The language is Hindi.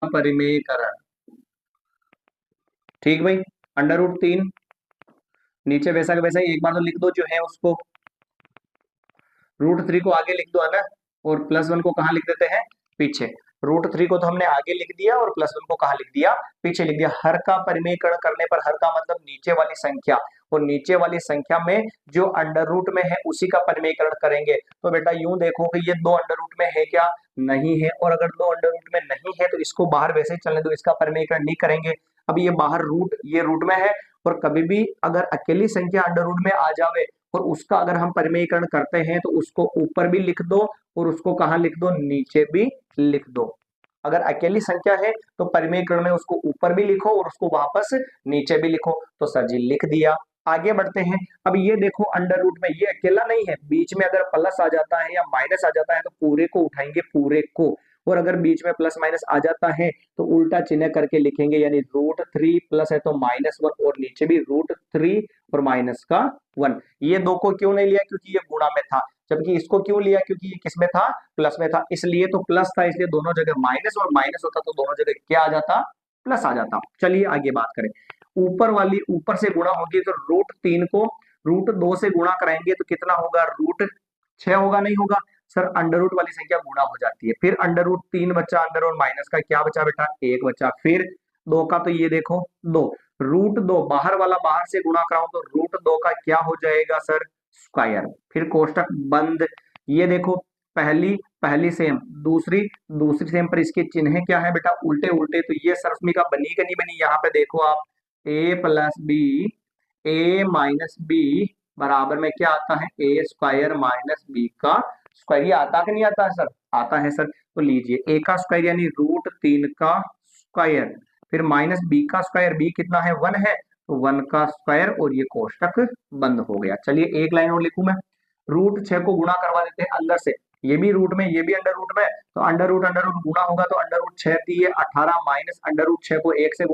परिमेयकरण। ठीक भाई, √3 नीचे वैसा का वैसा ही एक बार तो लिख दो जो है उसको, √3 को आगे लिख दो है ना, और +1 को कहाँ लिख देते हैं, पीछे। √3 को तो हमने आगे लिख दिया और +1 को कहाँ लिख दिया, पीछे लिख दिया। हर का परिमेयकरण करने पर, हर का मतलब नीचे वाली संख्या, और नीचे वाली संख्या में जो अंडर रूट में है उसी का परिमेयकरण करेंगे। तो बेटा यूं देखो कि ये 2 अंडर रूट में है क्या, नहीं है, और अगर 2 अंडर रूट में नहीं है तो इसको बाहर वैसे ही चलने दो, इसका परिमेयकरण नहीं करेंगे। अब ये बाहर रूट, ये रूट में है, और कभी भी अगर अकेली संख्या अंडर रूट में आ जावे और उसका अगर हम परिमेयकरण करते हैं तो उसको ऊपर भी लिख दो और उसको कहाँ लिख दो, नीचे भी लिख दो। अगर अकेली संख्या है तो परिमेयकरण में उसको ऊपर भी लिखो और उसको वापस नीचे भी लिखो। तो सर जी लिख दिया। आगे बढ़ते हैं। अब ये देखो अंडर रूट में ये अकेला नहीं है, बीच में अगर प्लस आ जाता है या माइनस आ जाता है तो पूरे को उठाएंगे, पूरे को, और अगर बीच में प्लस माइनस आ जाता है तो उल्टा चिन्ह करके लिखेंगे, यानी √3 प्लस है तो -1, और नीचे भी √3 और -1। ये दो को क्यों नहीं लिया, क्योंकि ये गुणा में था, जबकि इसको क्यों लिया, क्योंकि ये किस में था, प्लस में था, इसलिए तो प्लस था, इसलिए दोनों जगह माइनस, और माइनस होता तो दोनों जगह क्या आ जाता, प्लस आ जाता। चलिए आगे बात करें। ऊपर वाली ऊपर से गुणा होगी तो √3 को √2 से गुणा कराएंगे तो कितना होगा, √6 होगा, नहीं होगा सर, अंडर रूट वाली संख्या गुणा हो जाती है। फिर √3 बचा, अंडर और माइनस का क्या बचा बेटा, 1 बचा। फिर 2 का तो ये देखो 2, √2 बाहर वाला बाहर से गुणा कराऊं तो √2 का क्या हो जाएगा सर, स्क्वायर। फिर कोष्टक बंद। ये देखो पहली पहली सेम, दूसरी दूसरी सेम, पर इसके चिन्ह क्या है बेटा, उल्टे उल्टे। तो ये सरस्मिका बनी कि नहीं बनी, यहाँ पे देखो आप, a + b बराबर में क्या आता है, a² - b का स्क्वायर। ये आता कि नहीं आता है सर, आता है सर। तो लीजिए a का स्क्वायर यानी √3 का स्क्वायर, फिर -b का स्क्वायर, b कितना है, 1 है, तो 1 का स्क्वायर, और ये कोष्टक बंद हो गया। चलिए एक लाइन और लिखूं मैं, √6 को गुणा करवा देते हैं अंदर से, ये भी रूट में ये भी अंडर रूट में, तो अंडर रूट गुणा होगा तो under root 6 × 3 = 18 minus under root 6 को 1 से